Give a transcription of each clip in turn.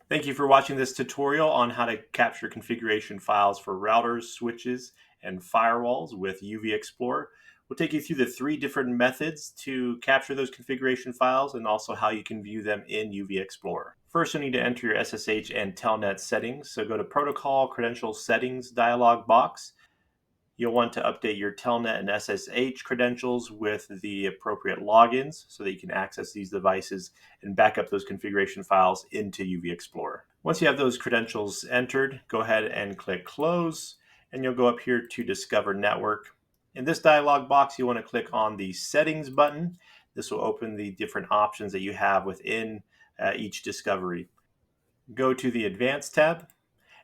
Thank you for watching this tutorial on how to capture configuration files for routers, switches, and firewalls with UVexplorer. We'll take you through the three different methods to capture those configuration files and also how you can view them in UVexplorer. First, you'll need to enter your SSH and Telnet settings. So go to Protocol Credential Settings dialog box. You'll want to update your Telnet and SSH credentials with the appropriate logins so that you can access these devices and back up those configuration files into UVexplorer. Once you have those credentials entered, go ahead and click Close, and you'll go up here to Discover Network. In this dialog box, you want to click on the Settings button. This will open the different options that you have within each discovery. Go to the Advanced tab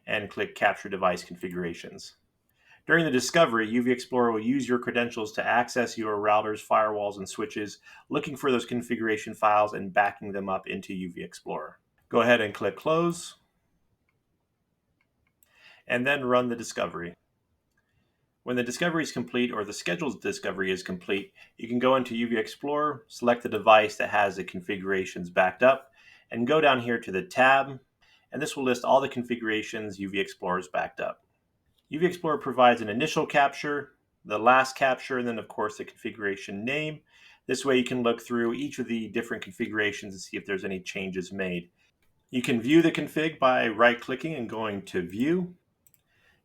and click Capture Device Configurations. During the discovery, UVexplorer will use your credentials to access your routers, firewalls, and switches, looking for those configuration files and backing them up into UVexplorer. Go ahead and click Close, and then run the discovery. When the discovery is complete, or the scheduled discovery is complete, you can go into UVexplorer, select the device that has the configurations backed up, and go down here to the tab, and this will list all the configurations UVexplorer is backed up. UVexplorer provides an initial capture, the last capture, and then of course the configuration name. This way you can look through each of the different configurations and see if there's any changes made. You can view the config by right-clicking and going to View.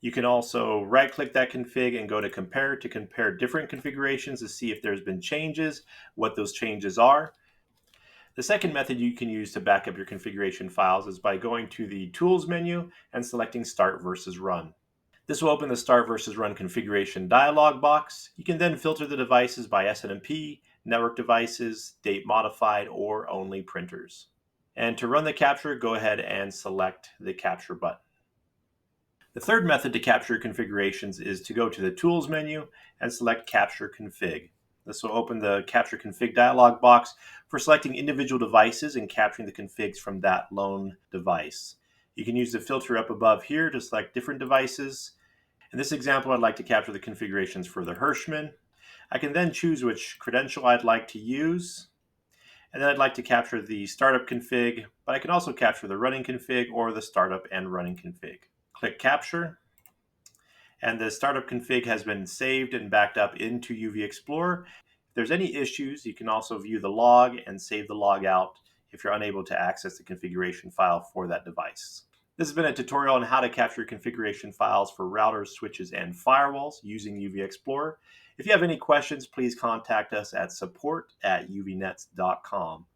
You can also right-click that config and go to compare different configurations to see if there's been changes, what those changes are. The second method you can use to back up your configuration files is by going to the Tools menu and selecting Start versus Run. This will open the Start versus Run configuration dialog box. You can then filter the devices by SNMP, network devices, date modified, or only printers. And to run the capture, go ahead and select the Capture button. The third method to capture configurations is to go to the Tools menu and select Capture Config. This will open the Capture Config dialog box for selecting individual devices and capturing the configs from that lone device. You can use the filter up above here to select different devices. In this example, I'd like to capture the configurations for the Hirschman. I can then choose which credential I'd like to use. And then I'd like to capture the startup config, but I can also capture the running config or the startup and running config. Click Capture, and the startup config has been saved and backed up into UVexplorer. If there's any issues, you can also view the log and save the log out if you're unable to access the configuration file for that device. This has been a tutorial on how to capture configuration files for routers, switches, and firewalls using UVexplorer. If you have any questions, please contact us at support@uvnets.com.